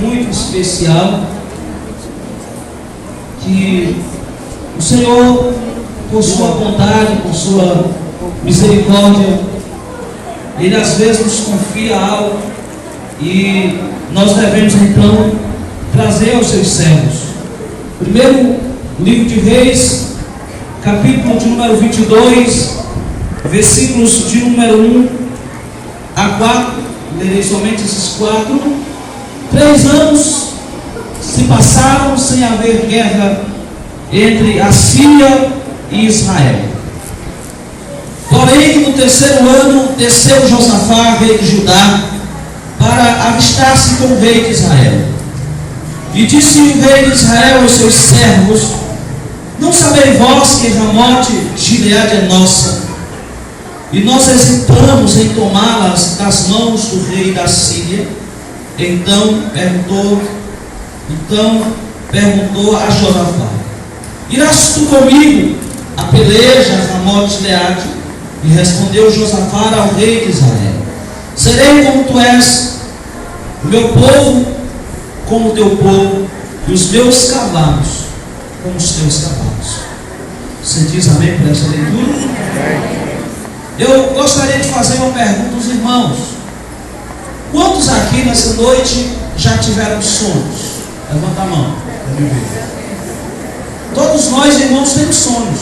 muito especial, que o Senhor, por sua bondade, por sua misericórdia, Ele às vezes nos confia algo e nós devemos então trazer aos seus servos. Primeiro, livro de Reis, capítulo de número 22, versículos de número 1 a 4, lerei somente esses 4. 3 anos se passaram sem haver guerra entre a Síria e Israel. Porém, no 3º ano, desceu Josafá, rei de Judá, para avistar-se com o rei de Israel. E disse o rei de Israel aos seus servos: não sabeis vós que Ramote Gileade é nossa, e nós hesitamos em tomá-las das mãos do rei da Síria? Então perguntou a Josafá: irás tu comigo a peleja a Ramote Gileade? E respondeu Josafá ao rei de Israel: serei como tu és, o meu povo como o teu povo, e os meus cavalos como os teus cavalos. Você diz amém por essa leitura? Eu gostaria de fazer uma pergunta aos irmãos. Quantos aqui nessa noite já tiveram sonhos? Levanta a mão. Todos nós, irmãos, temos sonhos.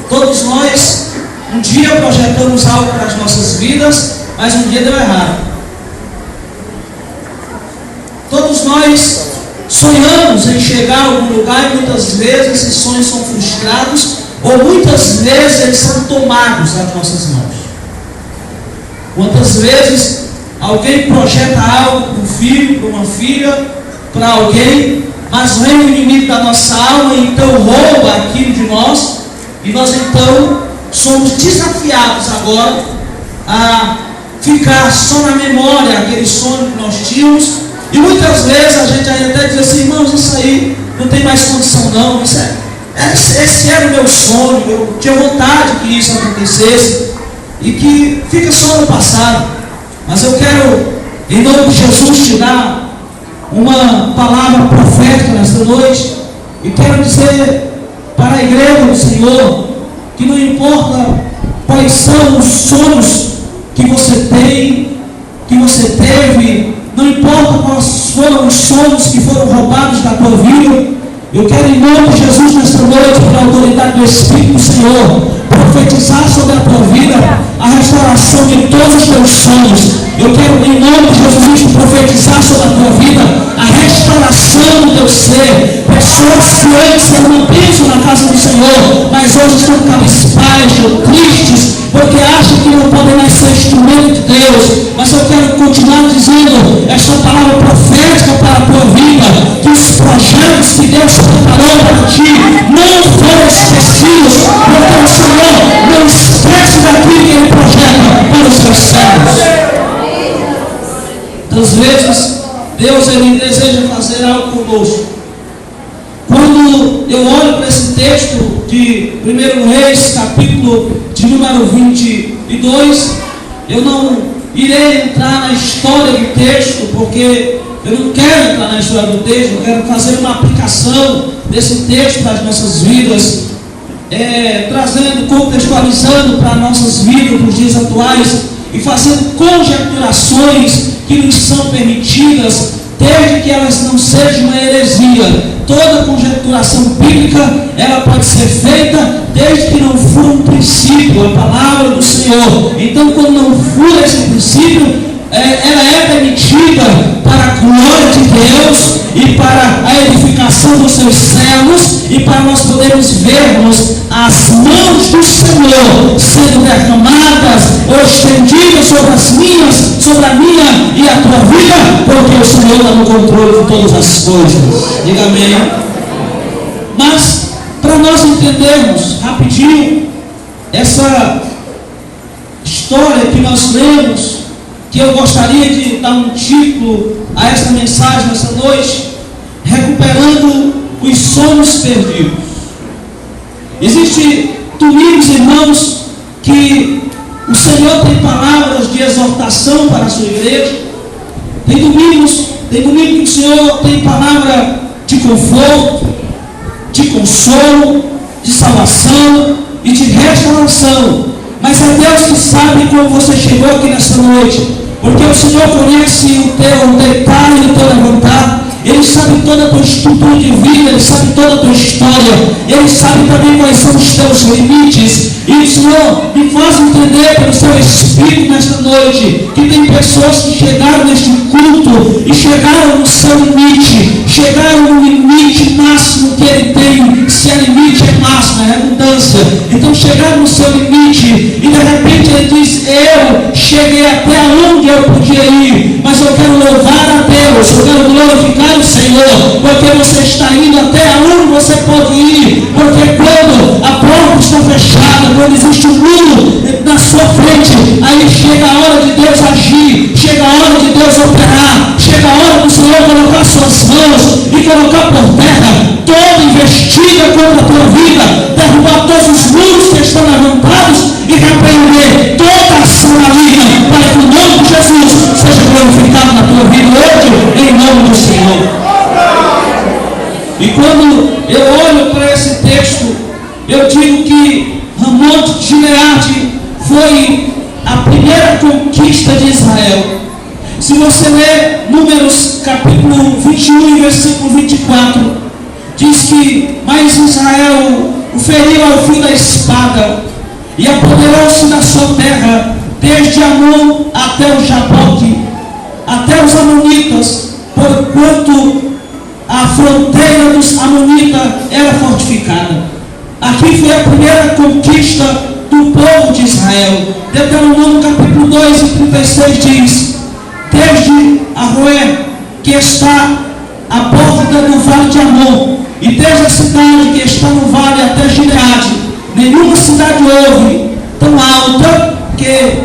Todos nós, um dia projetamos algo para as nossas vidas, mas um dia deu errado. Todos nós sonhamos em chegar a algum lugar e muitas vezes esses sonhos são frustrados, ou muitas vezes eles são tomados das nossas mãos. Quantas vezes alguém projeta algo para um filho, para uma filha, para alguém, mas vem o inimigo da nossa alma e então rouba aquilo de nós, e nós então somos desafiados agora a ficar só na memória aquele sonho que nós tínhamos. E muitas vezes a gente aí até diz assim: irmãos, isso aí não tem mais condição não, esse era o meu sonho, eu tinha vontade que isso acontecesse, e que fica só no passado. Mas eu quero, em nome de Jesus, te dar uma palavra profética nesta noite, e quero dizer para a igreja do Senhor que não importa quais são os sonhos que você tem, que você teve, não importa quais foram os sonhos que foram roubados da tua vida, eu quero, em nome de Jesus, nesta noite, pela autoridade do Espírito do Senhor, profetizar sobre a tua vida a restauração de todos os teus sonhos. Eu quero, em nome de Jesus, profetizar sobre a tua vida a restauração do teu ser. Pessoas que antes eram bênção na casa do Senhor, mas hoje estão cabisbaixos, tristes, porque acham que não podem mais ser instrumento de Deus. Mas eu quero continuar dizendo esta palavra profética para a tua vida, que os projetos que Deus preparou para ti não foram esquecidos, porque o Senhor não esquece daquilo que Ele projeta para os seus servos. Às vezes, Deus Ele deseja fazer algo conosco. Quando eu olho para esse texto de 1 Reis, capítulo de número 22, eu não irei entrar na história do texto, porque eu não quero entrar na história do texto, eu quero fazer uma aplicação desse texto para as nossas vidas, trazendo, contextualizando para as nossas vidas, para os dias atuais, e fazendo conjecturações que nos são permitidas, desde que elas não sejam uma heresia. Toda conjecturação bíblica, ela pode ser feita desde que não for um princípio, a palavra do Senhor. Então, quando não for esse princípio, ela é permitida para a glória de Deus e para a edificação dos seus servos, e para nós podermos vermos as mãos do Senhor sendo derramadas ou estendidas sobre a minha e a tua vida, porque o Senhor está no controle de todas as coisas. Diga amém. Mas para nós entendermos rapidinho essa história que nós lemos, que eu gostaria de dar um título a esta mensagem nessa noite: recuperando os sonhos perdidos. Existem domingos, irmãos, que o Senhor tem palavras de exortação para a sua igreja. Tem domingos tem domingo que o Senhor tem palavra de conforto, de consolo, de salvação e de restauração. Mas é Deus que sabe como você chegou aqui nessa noite, porque o Senhor conhece o teu detalhe do teu levantar. Ele sabe toda a tua estrutura de vida, Ele sabe toda a tua história, Ele sabe também quais são os teus limites. E o Senhor me faz entender pelo seu Espírito nesta noite que tem pessoas que chegaram neste culto e chegaram no seu limite, chegaram no limite máximo que Ele tem. Se é limite, é máximo, é redundância. Então chegaram no seu limite e de repente Ele diz: eu cheguei até onde eu podia ir, mas eu quero louvar a Deus, eu quero glorificar o Senhor, porque você está indo até onde você pode ir. Porque quando a porta está fechada, quando existe um muro na sua frente, aí chega a hora de Deus agir, chega a hora de Deus operar, chega a hora do Senhor colocar suas mãos e colocar por terra toda investida contra a tua vida, derrubar todos os muros que estão levantados e repreender toda ação maligna, para que o nome de Jesus seja glorificado na tua vida hoje, em nome do Senhor. E quando eu olho para esse texto, eu digo que Ramon de Gileade foi a primeira conquista de Israel. Se você ler Números capítulo 21 e versículo 24, diz que: mas Israel o feriu ao fim da espada e apoderou-se da sua terra, desde Amon até o Jaboque, até os Amonitas, porquanto a fronteira dos Amonitas era fortificada. Aqui foi a primeira conquista do povo de Israel. Deuteronômio capítulo 2 e 36 diz: desde Aroé, que está à borda do vale de Amon, e desde a cidade que está no vale até Gileade, nenhuma cidade houve tão alta que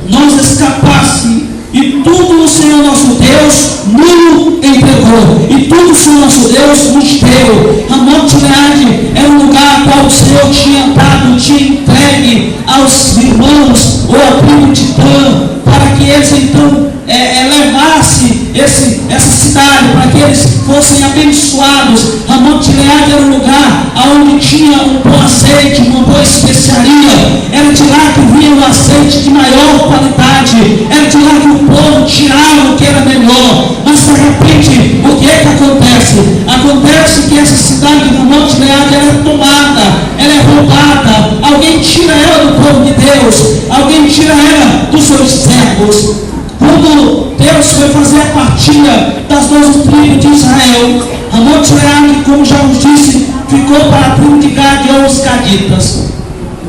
nós escapasse, e tudo o Senhor nosso Deus nos entregou, e tudo o Senhor nosso Deus nos deu. Ramon de Gileade era um lugar a qual o Senhor tinha dado, tinha entregue aos irmãos ou à tribo de Dan, para que eles então levassem essa cidade, para que eles fossem abençoados. Ramon de Gileade era um lugar onde tinha um bom azeite, uma boa especiaria. Era de lá que vinha o azeite de maior qualidade, era de lá que o povo tirava o que era melhor. Mas de repente, o que é que acontece? Acontece que essa cidade de Ramon de Gileade era tomada, ela é roubada, alguém tira ela do povo de Deus, alguém tira ela dos seus servos. Quando Deus foi fazer a partilha das 12 tribos de Israel, Ramon de Gileade, como já nos disse, ficou para a tribo de Gad ou os Gaditas.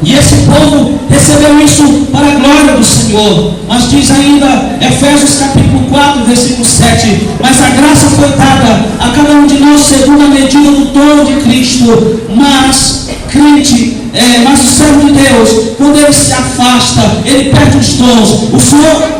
E esse povo recebeu isso para a glória do Senhor. Mas diz ainda Efésios capítulo 4, versículo 7: mas a graça foi dada a cada um de nós segundo a medida do dom de Cristo. Mas crente, mas o servo de Deus, quando ele se afasta, ele perde os dons. O Senhor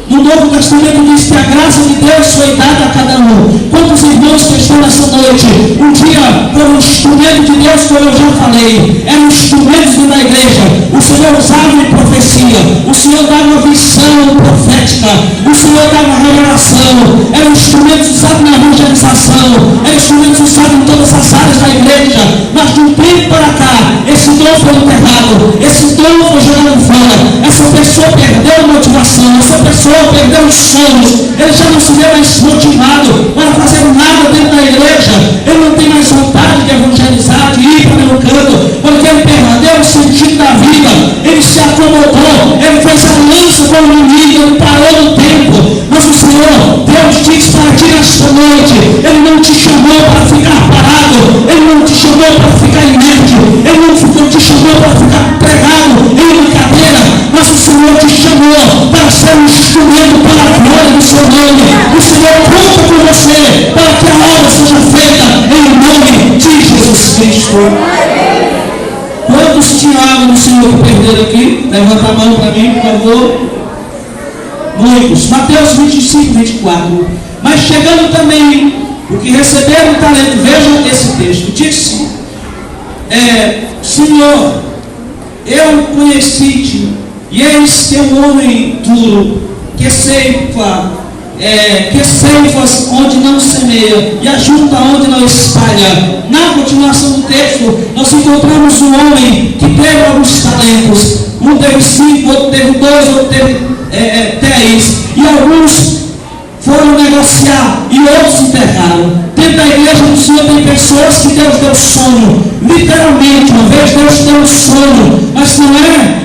no Novo Testamento diz que a graça de Deus foi dada a cada um. Quantos irmãos que estão nessa noite, um dia foram um instrumento de Deus, como eu já falei, eram instrumentos da igreja. O Senhor usava em profecia, o Senhor dava uma visão profética, o Senhor dava revelação, eram instrumentos usados na evangelização, eram instrumentos usados em todas as áreas da igreja. Mas de um tempo para cá, esse dom foi enterrado, esse dom foi jogado fora, essa pessoa perdeu a motivação, essa pessoa perdeu os sonhos, ele já não se vê mais motivado para fazer nada dentro da igreja, ele não tem mais vontade de evangelizar, de ir para o canto, porque ele perdeu o sentido da vida, ele se acomodou, ele fez aliança com o inimigo, ele parou no tempo. Mas o Senhor, Deus diz para ti nesta noite, ele não te chamou para ficar parado, ele não te chamou para ficar inerte, ele não te chamou para ficar pregado em uma cadeira, mas o Senhor te chamou para ser um instrumento para a glória do seu nome. O Senhor conta com você para que a obra seja feita em nome de Jesus Cristo. Quantos tinham água no Senhor que perderam aqui? Levanta a mão para mim, por favor. Muitos. Mateus 25, 24. Mas chegando também o que receberam o talento, vejam esse texto, disse: Senhor, eu conheci-te, e eis que é um homem duro, que ceifa que ceifas onde não semeia e ajunta onde não espalha. Na continuação do texto, nós encontramos um homem que teve alguns talentos. Um teve 5, outro teve 2, outro teve 10. E alguns foram negociar e outros enterraram. Dentro da igreja do Senhor tem pessoas que Deus deu sono, literalmente. Uma vez Deus deu sono, mas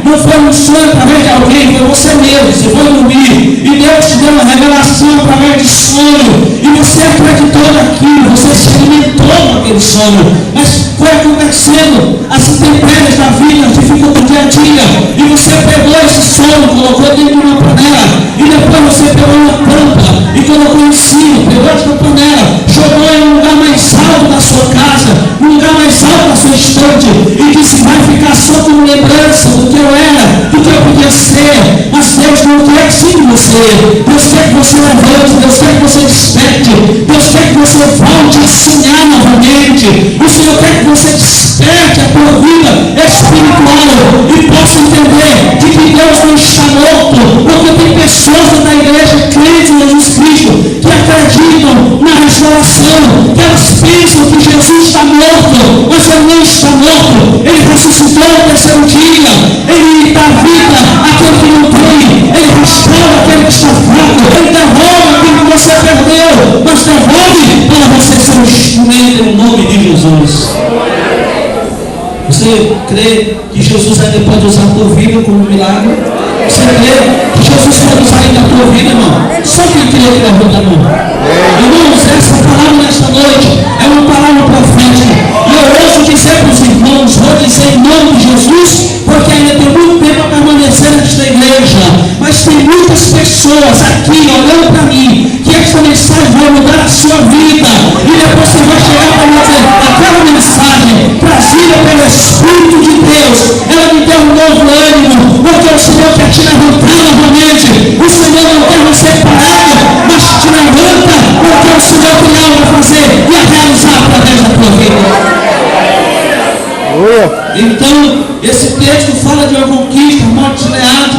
não foi um sonho através de alguém, foi você mesmo. Você foi dormir e Deus te deu uma revelação através de sono, e você acreditou naquilo, você se alimentou naquele sono, mas foi acontecendo as intempéries da vida, as dificuldades do dia a dia, e você pegou esse sono, colocou dentro de uma panela, e depois você pegou uma tampa e colocou em cima, pegou essa panela, jogou em um lugar mais alto da sua casa, um lugar mais alto da sua estante, e disse: vai ficar só como lembrança do que eu era, do que eu podia ser. Mas Deus não quer assim de você. Deus quer que você levante, Deus quer que você desperte, Deus quer que você volte a sonhar novamente. O Senhor quer que você desperte a tua vida espiritual e possa entender de que Deus não está morto, porque tem pessoas da igreja crentes em Jesus Cristo que acreditam na restauração, que elas pensam que Jesus está morto, mas Ele não está morto. Ele ressuscitou no terceiro dia, Ele dá vida àquele que não tem, Ele restaura aquele que está fraco, Ele devolve aquilo que você perdeu, mas devolve para você ser um instrumento em nome de Jesus. Você crê que Jesus ainda pode usar a tua vida como um milagre? Você crê que Jesus pode usar ainda a tua vida, irmão? Só quem crê que levanta a mão. Irmãos, essa palavra nesta noite é uma palavra profética. E eu ouço dizer para os irmãos, vou dizer em nome de Jesus, porque ainda tem muito tempo a permanecer nesta igreja. Mas tem muitas pessoas aqui olhando para mim, que esta mensagem vai mudar a sua vida. E depois você vai chegar para mim e dizer: aquela mensagem trazida pelo Espírito de Deus, ela me deu um novo ânimo, porque o Senhor quer te levantar novamente. O Senhor não quer você parado, mas te levanta, porque o Senhor tem algo a fazer e a realizar através da tua vida. Então, esse texto fala de uma conquista, uma morte de Gileade.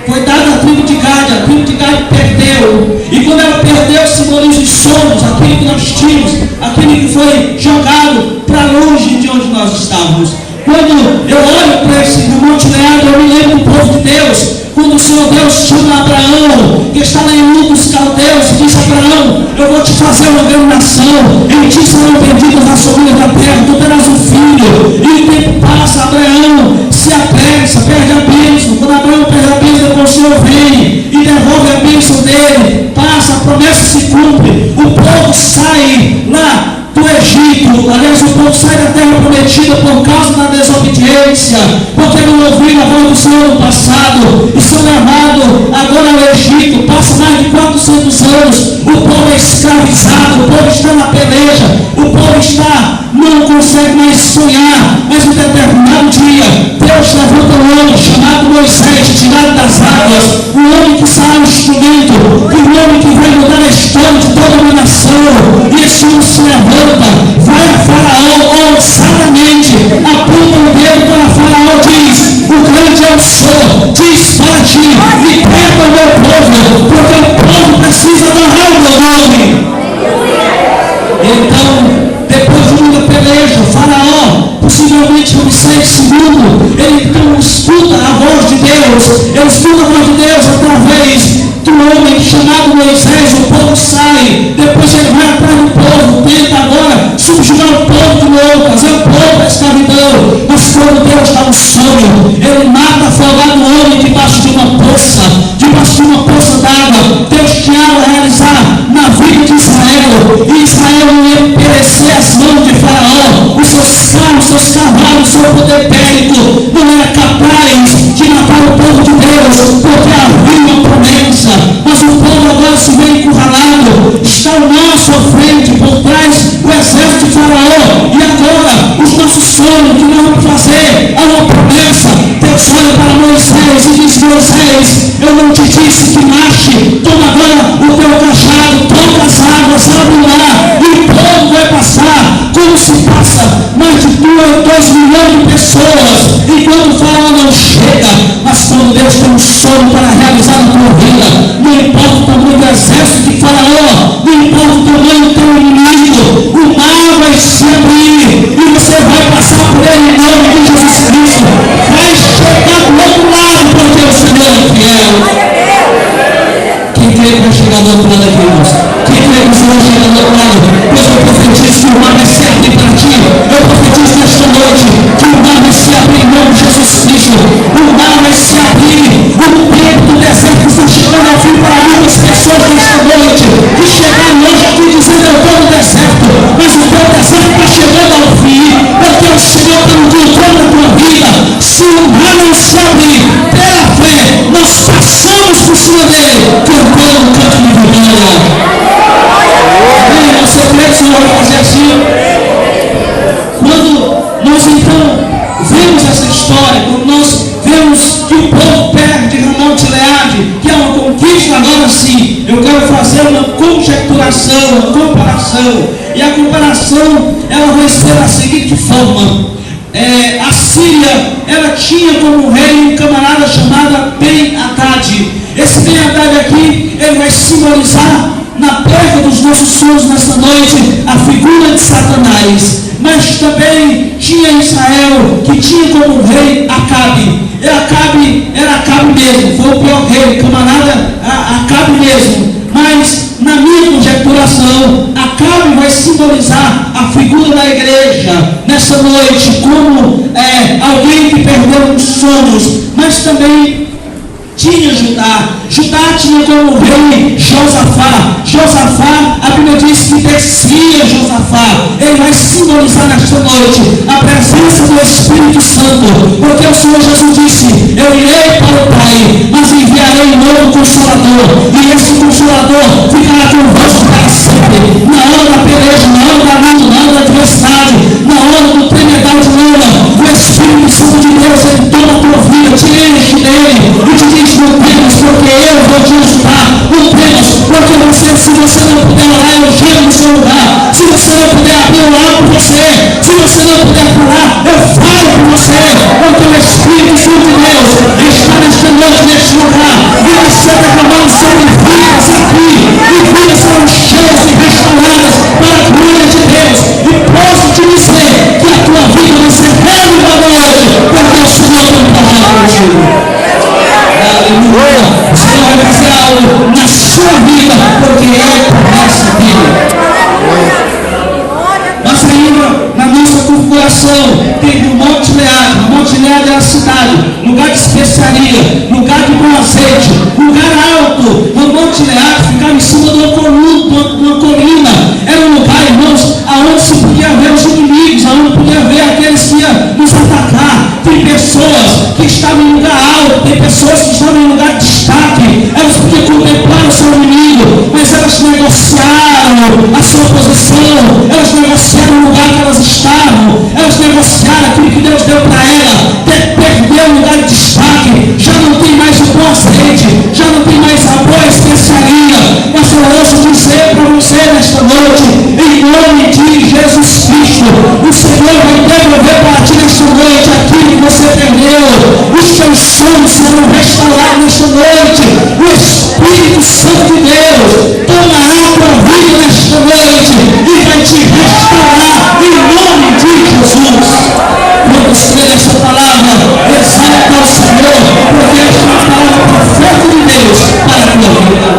Foi dada à tribo de Gade, a tribo de Gade perdeu. E quando ela perdeu, simboliza os sonhos, aquilo que nós tínhamos, aquilo que foi jogado para longe de onde nós estávamos. Quando eu olho para esse Monte Gileade, eu me lembro do povo de Deus. Quando o Senhor Deus chama Abraão, que está lá em Ur dos Caldeus, e diz: Abraão, eu vou te fazer uma grande nação, em ti serão benditas as famílias da terra, tu terás um filho. E o tempo passa, Abraão se apressa, perde a bênção. Quando Abraão perde a bênção, depois o Senhor vem e devolve a bênção dele. Passa, a promessa se cumpre, o povo sai lá do Egito. Aliás, o povo sai da terra prometida por causa da desobediência, porque não ouviram a voz do Senhor no passado e são levados agora ao Egito. Passa mais de 400 anos, o povo é escravizado, o povo está na peleja, o povo não consegue mais sonhar. Mas em determinado dia, Deus levanta um homem chamado Moisés, tirado das águas, um homem que será um instrumento, um homem que vai mudar a história de toda uma nação. E esse homem se levanta, vai a Faraó ousadamente, aponta o dedo para Faraó, diz: o grande eu sou, diz para ti, liberta o meu povo, porque o povo precisa honrar o meu nome. Então, depois de uma peleja, Faraó, possivelmente Ramsés II, ele então escuta a voz de Deus, ele escuta a voz de Deus através do homem chamado Moisés. O povo sai, depois ele vai atrás do povo, tenta agora subjugar o povo de novo, trazer o povo da escravidão. Mas quando Deus dá um sonho, ele mata afogado o homem debaixo de uma poça d'água. Deus tinha algo a realizar na vida de Israel, e Israel não ia perecer às mãos de Faraó. Os seus carros, os seus cavalos, o seu poder bélico não era capaz de matar o povo de Deus, porque havia uma promessa. Mas o povo agora se vê encurralado, está ao nosso frente, por trás o exército de Faraó, e agora os nossos sonhos, que nós vamos fazer, é uma promessa. Deus olha para Moisés e diz: Moisés, eu não te disse que marche, toma agora o teu cajado, toca as águas, abre o mar, e o povo vai passar, como se passa mais de 2 milhões de pessoas, enquanto o Faraó não chega. Mas quando Deus tem um sonho para realizar na tua vida, não importa o tamanho do exército que do outro lado aqui, irmãos? Quem crê que o Senhor chega do outro lado? Pois eu profetizo que o mar vai se abrir para ti. Eu profetizo nesta noite que o mar vai se abrir em nome de Jesus Cristo. O mar vai se abrir. O tempo do deserto está chegando ao fim para muitas pessoas nesta noite. Que chegaram hoje aqui dizendo: eu estou no deserto, mas o teu deserto está chegando ao fim. Porque o Senhor está no controle da tua vida. Se o mar não se abrir, pela fé, nós passamos por cima dele, cantando um canto de vitória. Amém? Você crê que o Senhor vai fazer assim? Quando nós então vemos essa história, quando nós vemos que o povo perde Ramon de Gileade, que é uma conquista, agora sim, eu quero fazer uma conjecturação, uma comparação. E a comparação, ela vai ser da seguinte forma: a Síria, ela tinha como rei um camarada chamado Ben-Hadad. Esse Ben-Hadad aqui, ele vai simbolizar na terra dos nossos sonhos nesta noite a figura de Satanás. Mas também tinha Israel, que tinha como rei Acabe. Acabe era Acabe mesmo, foi o pior rei, camarada Acabe mesmo. Mas na minha conjecturação, Acabe vai simbolizar a figura da igreja nessa noite, como alguém que perdeu os sonhos. Mas também tinha Judá. Judá tinha como rei Josafá. Josafá, a Bíblia diz que descia Josafá. Ele vai simbolizar nesta noite a presença do Espírito Santo. Porque o Senhor Jesus disse: eu irei para o Pai, mas enviarei um novo Consolador. E esse Consolador ficará convosco para sempre. Na hora da peleja, na hora da luta, na hora da adversidade, na hora do tremedal de lama, o Espírito Santo de Deus, ele toma a tua vida, te enche dele e te diz: não temas, porque eu vou te ajudar. Não temas, porque se você não puder orar, eu gelo no seu lugar. Se você não puder abrir, eu oro por você. Se você não puder curar, eu falo por você. Porque o Espírito Santo de Deus está nesta noite, neste lugar, e vai ser derramado sobre vidas aqui, e vidas serão cheias e restauradas para a glória de Deus. E posso te dizer que a tua vida vai ser renovada hoje, porque o Senhor tem palavra contigo. Aleluia. O Senhor vai fazer algo na sua vida, porque é promessa dele. Mas ainda na nossa configuração tem o Monte Gileade. O Monte Gileade é a cidade, lugar de especiaria, lugar de bom azeite, lugar alto. O Monte Gileade ficava em cima de uma colina. Era um lugar, irmãos, aonde se podia ver os inimigos, aonde podia ver aqueles que iam nos atacar. Tem pessoas que estavam em lugar alto, tem pessoas que estavam em lugar de destaque. Elas podiam contemplar o seu inimigo, mas elas negociaram a sua posição, elas negociaram o lugar que elas estavam, elas negociaram aquilo que Deus deu para ela. Perdeu o lugar de destaque, já não tem mais o bom azeite, já não tem mais a boa especiaria. Mas eu ouço dizer para você nesta noite, em nome de Jesus Cristo, o Senhor vai devolver para ti nesta noite aquilo que você perdeu. Os teus sonhos serão restaurados nesta noite. O Espírito Santo de Deus tomará a tua vida nesta noite e vai te restaurar em nome de Jesus. Quando você lê essa palavra, exalta ao Senhor, porque esta é uma palavra profética de Deus para a tua vida.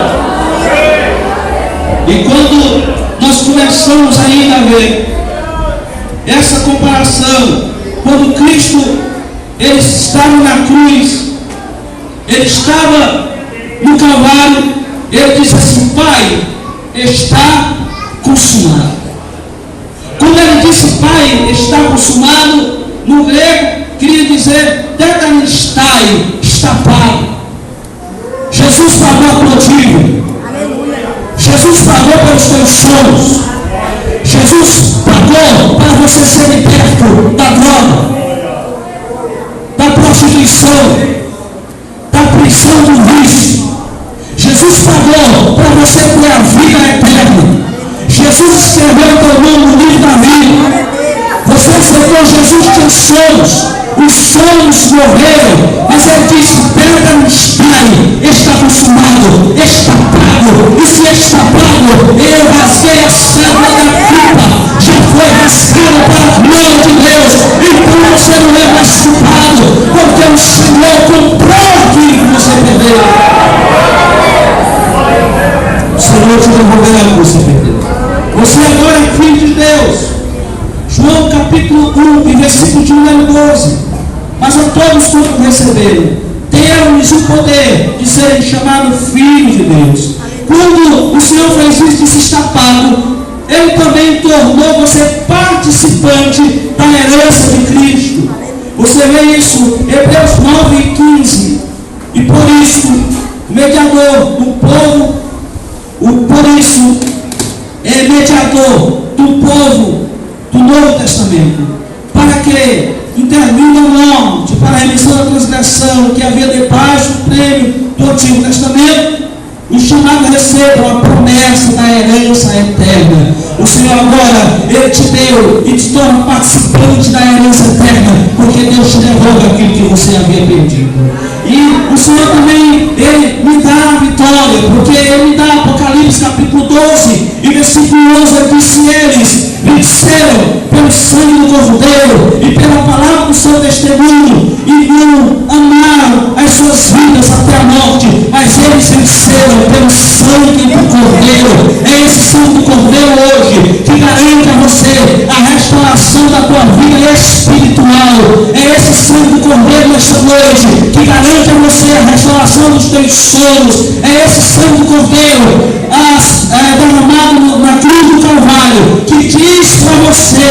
E quando nós começamos ainda a ver essa comparação, quando Cristo, ele estava na cruz, ele estava no Calvário, ele disse assim: Pai, está consumado. Quando ele disse Pai, está consumado, no grego queria dizer tetelestai, está pago. Jesus pagou a tua dívida. Jesus pagou pelos teus sonhos. Jesus pagou para você ser liberto da droga, da prostituição, da prisão do vício. Jesus pagou para você ter a vida eterna. Jesus escreveu teu nome no livro da vida. Você aceitou Jesus, teus sonhos. Os sonhos morreram, mas ele disse: tetelestai, está consumado, está pago. E se está pago, eu rasguei a cédula da culpa, já foi rasgada para a glória de Deus. Então você não é mais culpado, porque o Senhor comprou aquilo que você perdeu. o Senhor te devolverá o que você perdeu. Você agora é filho de Deus. João capítulo 1, versículo de 1 a 12. Mas a todos quanto receberam, deu-lhes o poder de serem chamados filhos de Deus. Quando o Senhor fez isso, disse: está pago. Ele também tornou você participante da herança de Cristo. Você vê isso, Hebreus 9 e 15. E por isso, mediador do povo, por isso, é mediador do povo do Novo Testamento, para que intervindo a morte, para a remissão da transgressão que havia debaixo do prêmio do Antigo Testamento, os chamados recebam a promessa da herança eterna. O Senhor agora, Ele te deu e te torna participante da herança eterna, porque Deus te devolve aquilo que você havia perdido. E o Senhor também, Ele me dá a vitória, porque Ele me dá Apocalipse capítulo 12 e versículo 11, Ele disse: eles venceram pelo sangue do Cordeiro e pela palavra do seu testemunho, e não amaram as suas vidas até a morte, mas eles venceram pelo sangue do Cordeiro. É esse sangue do Cordeiro hoje que garante a você a restauração da tua vida espiritual. É esse sangue do Cordeiro nesta noite que garante a você a restauração dos teus sonhos. É esse sangue do Cordeiro derramado na cruz do Calvário que diz para você: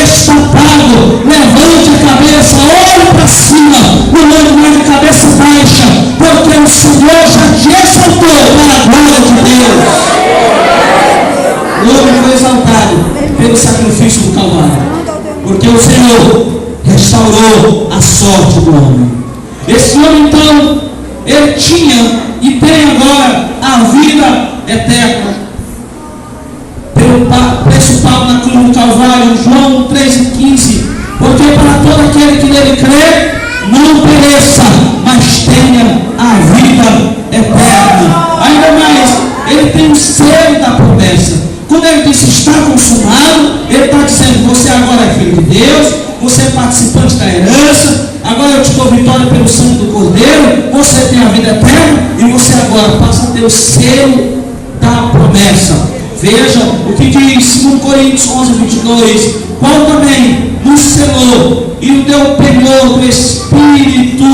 está pago. Levante a cabeça, olhe para cima, não ande mais de cabeça baixa, porque o Senhor já te exaltou para a glória de Deus. O homem foi exaltado pelo sacrifício do Calvário, porque o Senhor restaurou a sorte do homem. Esse homem, então, ele tinha e tem agora a vida eterna pelo preço pago na cruz do Calvário. João 3,15. Porque para todo aquele que nele crê, não pereça, mas tenha a vida eterna. Ainda mais, ele tem o selo da promessa. Quando ele diz está consumado, ele está dizendo: você agora é filho de Deus, você é participante da herança, agora eu te dou vitória pelo sangue do Cordeiro, você tem a vida eterna e você agora passa a ter o selo da promessa. Veja o que diz 2 Coríntios 11, 22. Qual também nos selou e nos deu o penhor do Espírito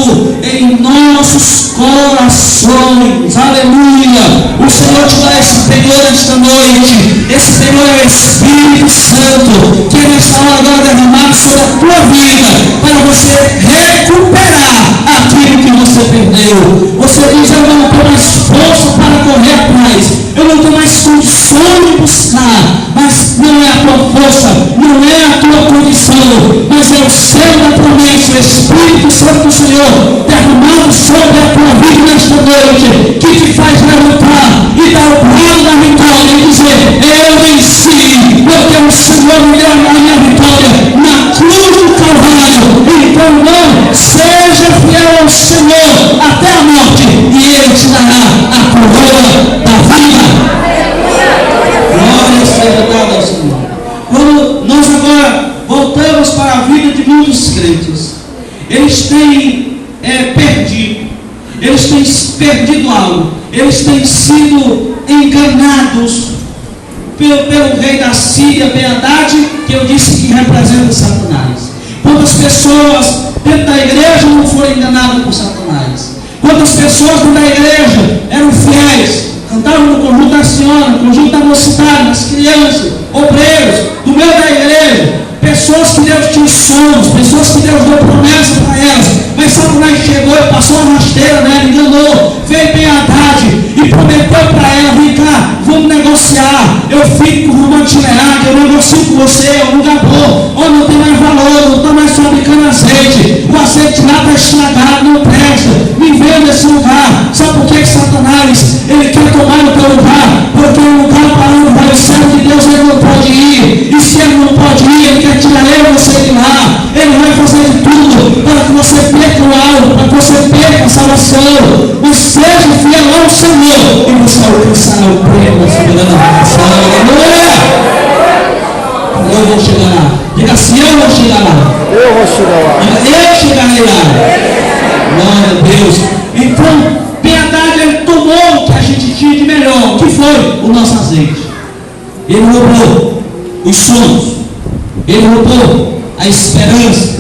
em nossos corações. Aleluia! O Senhor te dá esse penhor esta noite. Esse penhor é o Espírito Santo, que nesta hora agora derramado sobre a tua vida, para você recuperar aquilo que você perdeu. Você diz: eu não tenho mais força para correr atrás, eu não tenho mais condição de buscar, mas não é a tua força, não é a tua condição, mas é o selo da promessa, o Espírito Santo do Senhor derramado sobre a tua vida nesta noite, que te faz levantar e dar o brado da vitória e dizer: eu venci, porque o Senhor me deu a minha vitória na cruz do Calvário. Então não, seja fiel ao Senhor até a morte e Ele te dará a coroa da vida. Glória seja dada ao Senhor. Quando nós agora voltamos para a vida de muitos crentes, eles têm perdido algo, eles têm sido enganados pelo rei da Síria, Ben-Hadad, que eu disse que representa Satanás. Quantas pessoas dentro da igreja não foram enganadas por Satanás? Quantas pessoas dentro da igreja eram fiéis, cantavam no conjunto da senhora, no conjunto da mocidade, das crianças, obreiros, do meio da igreja, pessoas que Deus tinha sonhos, pessoas que Deus deu promessa para elas, mas Satanás chegou e passou a rasteira nela, enganou, veio Ben-Hadad e prometeu para ela: vem cá, vamos negociar, eu fico com uma itinerante, eu negocio com você, é um lugar bom, ou não tem mais valor, não está mais fabricando azeite, o azeite lá está estragado, não presta, me vê nesse lugar. Sabe por que Satanás, ele quer tomar o teu lugar? Porque o lugar para onde vai o servo de Deus, ele não pode ir, e se ele não pode ir, ele quer tirar eu e você de lá. Ele vai fazer de tudo para que você perca o alvo, para que você perca a salvação, mas seja fiel ao Senhor e você alcançará o prêmio da soberana redenção. Aleluia! Eu vou chegar lá. Diga assim: eu vou chegar lá. Eu vou chegar lá. Diga: eu chegarei lá. Glória a Deus. Então, Ben-Hadad, ele tomou o que a gente tinha de melhor, que foi azeite. Ele roubou os sonhos. Ele roubou a esperança.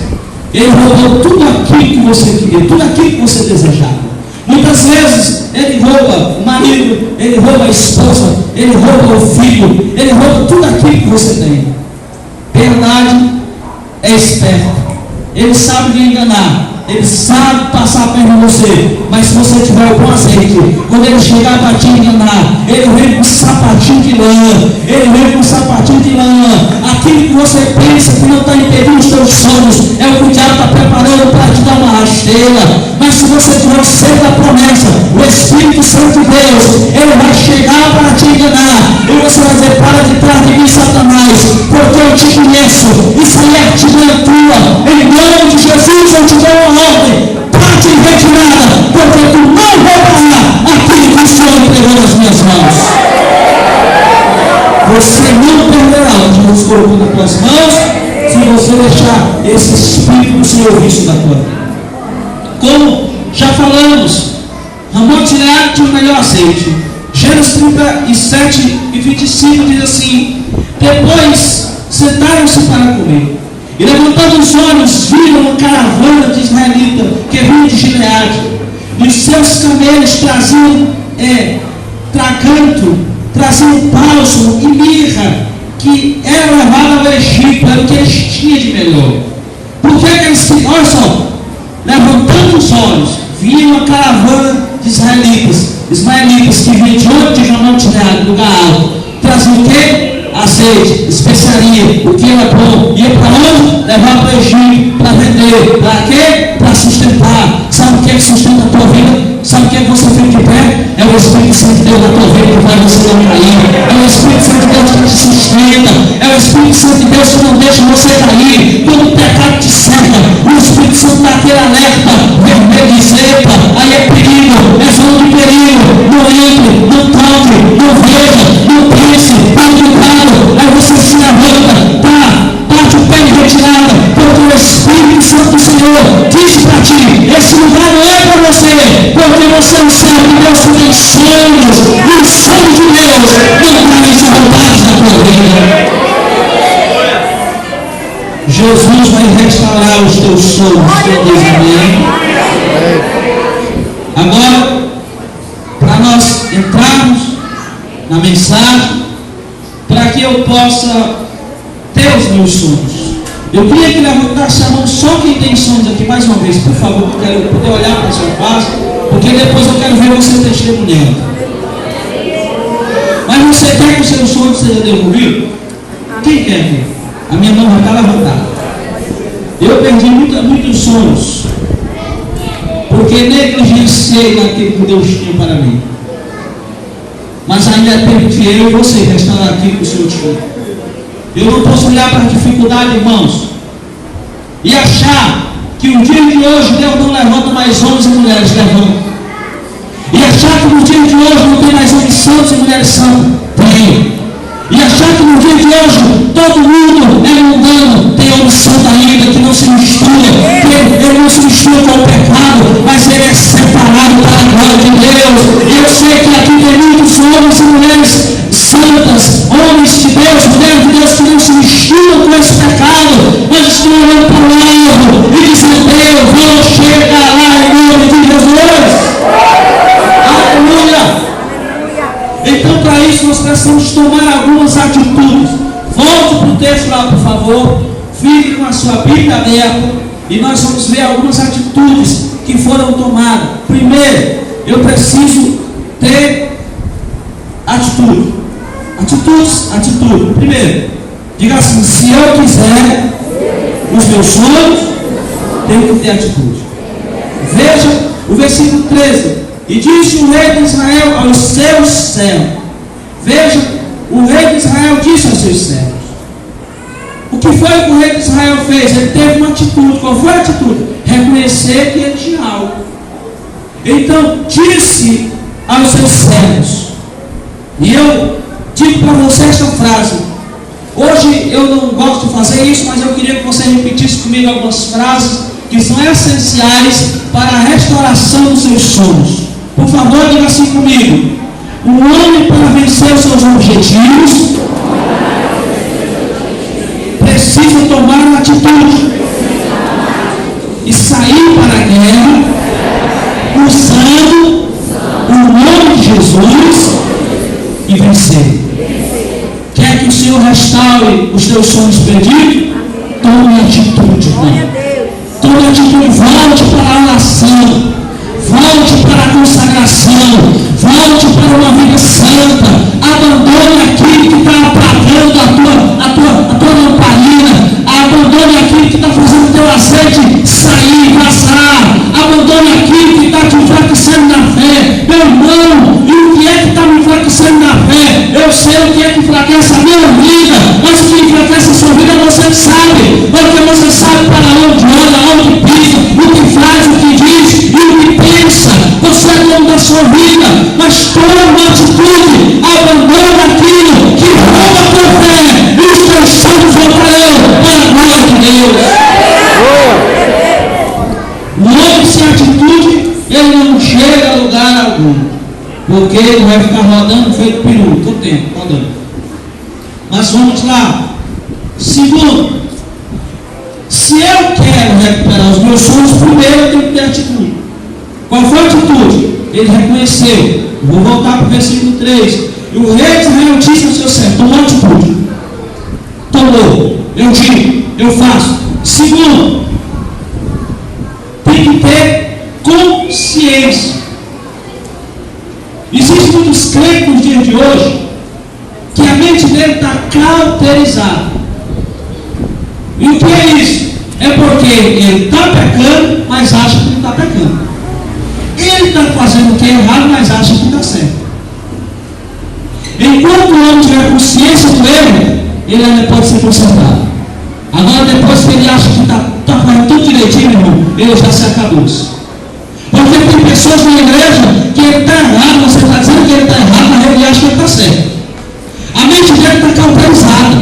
Ele roubou tudo aquilo que você queria, tudo aquilo que você desejava. Muitas vezes ele rouba o marido, ele rouba a esposa, ele rouba o filho, ele rouba tudo aquilo que você tem. Verdade é esperto. Ele sabe lhe enganar. Ele sabe passar a perna em você. Mas se você tiver o bom azeite, quando ele chegar para te enganar, ele vem com sapatinho de lã. Ele vem com sapatinho de lã. Aquilo que você pensa que não está impedindo os seus sonhos, é o que o diabo está preparando para te dar uma rasteira. Mas se você tiver o selo da promessa, o Espírito Santo de Deus, ele vai chegar para te enganar. E você vai dizer: para de trás de mim, Satanás, porque eu te conheço. Isso aí é artimanha tua. Em nome de Jesus eu te dou uma ordem. Parte em retirada, porque tu não roubarás aquilo que o Senhor entregou nas minhas mãos. Você não perderá o que Deus colocou nas tuas mãos, se você deixar esse Espírito do Senhor vir sobre a tua vida. Como já falamos, Ramon de Gileade tinha o melhor azeite. Gênesis 37 e 25 diz assim: depois sentaram-se para comer. E levantando os olhos, viram uma caravana de israelitas que vinha de Gileade. E os seus camelos traziam tracanto, traziam bálsamo e mirra, que era levado ao Egito, era o que eles tinham de melhor. Por que eles, olha só, levantando os olhos, vinha uma caravana de israelitas que vinham de onde? De Ramon de Gileade, lugar alto. Traziam o quê? Azeite, especiaria, o que era bom. Ia para onde? Levar para o Egito, para vender. Para quê? Para sustentar. Sabe o que é que sustenta a tua vida? Sabe o que é que você fica de pé? É o Espírito Santo de Deus na tua vida que vai você não cair. É o Espírito Santo de Deus que te sustenta. É o Espírito Santo de Deus que não deixa você cair. Quando o pecado te cerca, o Espírito Santo dá aquele alerta vermelho e epa, aí é perigo, é zona de perigo. Não entre, não toque, não veja, não pense, está cuidado. Aí você se levanta, bate o pé em retirada, porque o Espírito Santo do Senhor diz para ti: esse lugar não é para você, porque você não sabe que Deus tem sonhos, e os sonhos de Deus não podem ser roubados da tua vida. Jesus vai restaurar os teus sonhos, todos, amém? Agora, para nós entrarmos na mensagem, para que eu possa ter os meus sonhos, eu queria que levantasse a mão só quem tem sonhos aqui, mais uma vez, por favor, que eu quero poder olhar para a sua face, porque depois eu quero ver você testemunhando. Mas você quer que o seu sonho seja devolvido? Quem quer ver? A minha mão já está levantada. Eu perdi muitos sonhos, porque negligenciei naquilo que Deus tinha para mim. Mas ainda é tempo de eu e você restaurar aquilo que o Senhor tinha. Eu não posso olhar para a dificuldade, irmãos, e achar que o dia de hoje Deus não levanta mais homens e mulheres levando. E achar que no dia de hoje não tem mais homens santos e mulheres santas. Tem. E achar que no dia de hoje todo mundo é mundano. Tem homem santo ainda que não se mistura. Ele não se mistura com o pecado, mas ele é separado para a glória de Deus. E eu sei que aqui tem muitos homens e mulheres santas, homens de Deus, mulheres de Deus que não se misturam com esse pecado, mas estão olhando para o lado e dizendo: eu vou chegar lá em nome de Jesus. Aleluia! Então, para isso, nós precisamos tomar algumas atitudes. Volte para o texto lá, por favor. Fique com a sua Bíblia aberta e nós vamos ver algumas atitudes que foram tomadas. Primeiro, eu preciso ter atitude. Atitude. Primeiro, diga assim: se eu quiser os meus sonhos, tenho que ter atitude. Veja o versículo 13. E disse o rei de Israel aos seus servos. Veja, o rei de Israel disse aos seus servos. O que foi que o rei de Israel fez? Ele teve uma atitude. Qual foi a atitude? Reconhecer que ele tinha algo. Então, disse aos seus servos. E eu digo para você esta frase. Hoje eu não gosto de fazer isso, mas eu queria que você repetisse comigo algumas frases que são essenciais para a restauração dos seus sonhos. Por favor, diga assim comigo: O homem, para vencer os seus objetivos, precisa tomar uma atitude e sair para a guerra usando o nome de Jesus e vencer. Quer que o Senhor restaure os teus sonhos perdidos? Tome atitude, irmão. Tome atitude, volte para a oração, volte para a consagração, volte para uma vida santa, abandone aquilo que está apagando a tua lamparina, abandone aquilo que está fazendo o teu azeite sair, vazar, abandone aquilo que está te enfraquecendo na fé. Meu irmão, e o que é que está me enfraquecendo na fé? Eu sei o que é que enfraquece a minha vida, mas o que enfraquece a sua vida você sabe, porque você sabe para onde olha, onde pisa, o que faz, o que diz e o que pensa. Você é dono da sua vida, mas toma uma atitude, abandona aquilo que rouba a tua fé e os teus sonhos voltarão para a glória de Deus. O homem sem atitude, ele não chega a lugar algum, porque ele vai ficar rodando feito peru, todo tempo, rodando. Mas vamos lá. Segundo, se eu quero recuperar os meus sonhos, primeiro eu tenho que ter atitude. Qual foi a atitude? Ele reconheceu. Vou voltar para o versículo 3. E o rei de Israel disse ao seu servo: tomou atitude. Tomou. Eu digo, eu faço. Segundo, tem que ter consciência. Existem muitos crentes nos dias de hoje que a mente dele está cauterizada. E o que é isso? É porque ele está pecando, mas acha que ele está pecando. Ele está fazendo o que é errado, mas acha que está certo. Enquanto o homem tiver consciência do erro, ele ainda pode ser consertado. Agora, depois que ele acha que está fazendo tudo direitinho, irmão, ele já se acabou. Porque tem pessoas na igreja que ele está errado, você está dizendo que ele está errado, mas ele acha que ele está certo. A mente dele está cauterizada.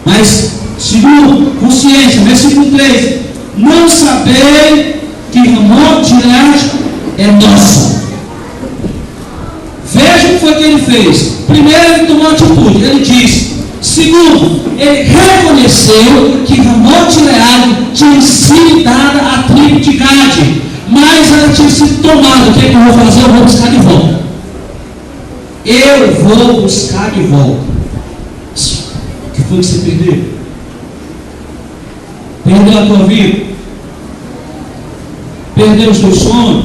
Mas, segundo, consciência, versículo 3: não sabei que Ramon de Gileade é nosso. Veja o que foi que ele fez. Primeiro, ele tomou atitude, ele disse. Segundo, ele reconheceu que Ramon de Gileade tinha sido dada à tribo de Gade, mas ela tinha sido tomada. O que é que eu vou fazer? Eu vou buscar de volta. Eu vou buscar de volta. O que foi que você perdeu? Perdeu a tua vida? Perdeu os teus sonhos?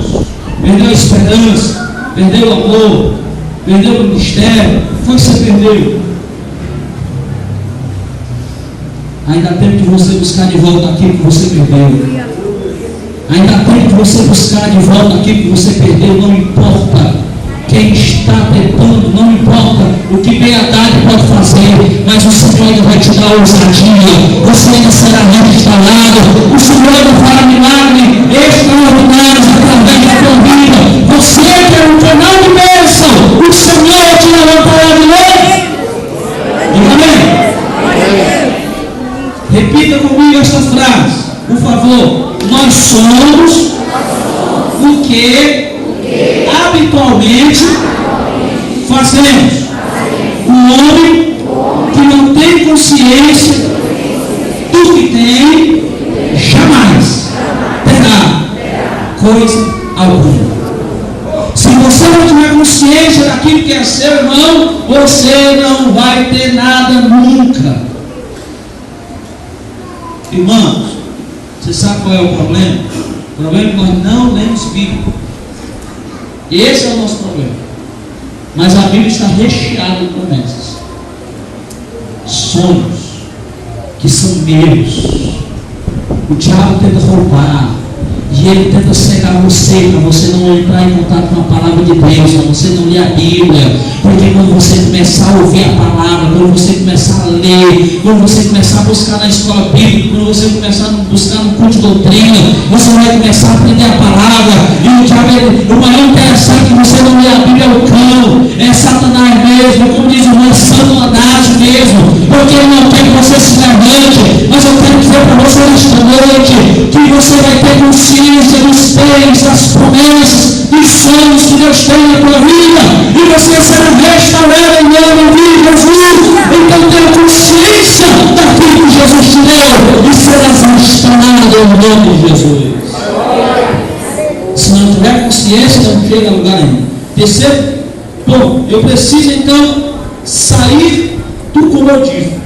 Perdeu a esperança? Perdeu o amor? Perdeu o ministério? O que foi que você perdeu? Ainda há tempo de você buscar de volta aquilo que você perdeu. Ainda há tempo de você buscar de volta aquilo que você perdeu. Não importa quem está tentando, não importa o que piedade pode fazer, mas o Senhor ainda vai te dar ousadia. Você ainda será reinstalado. O Senhor ainda fará milagre extraordinários através da tua vida. Você que é um canal de bênção, o Senhor te levantará de novo. Amém? Repita comigo esta frase, por favor. Nós somos o que habitualmente fazemos. O homem que não tem consciência do que tem, jamais terá coisa alguma. Se você não tiver consciência daquilo que é seu, irmão, você não vai ter nada nunca. Irmãos, você sabe qual é o problema? O problema é que nós não lemos Bíblia. Esse é o nosso problema. Mas a Bíblia está recheada de promessas, sonhos que são meus. O diabo tenta roubar, e ele tenta cegar você, para você não entrar em contato com a palavra de Deus, para você não ler a Bíblia. Porque quando você começar a ouvir a palavra, quando você começar a ler, quando você começar a buscar na escola bíblica, quando você começar a buscar no culto de doutrina, você vai começar a aprender a palavra. E o diabo, o maior interessante que você não lê a Bíblia é o cão, é Satanás mesmo, como diz o irmão, Satanás mesmo, porque ele não quer que você se levante. Mas eu quero dizer para você nesta noite que você vai ter consciência dos bens, das promessas, dos sonhos que Deus tem na tua vida. você será restaurado em nome de Jesus. Então tenha consciência daquilo que Jesus te deu e serás restaurado em nome de Jesus. Se não tiver consciência, não chega a lugar nenhum. Terceiro, bom, eu preciso então sair do comodismo.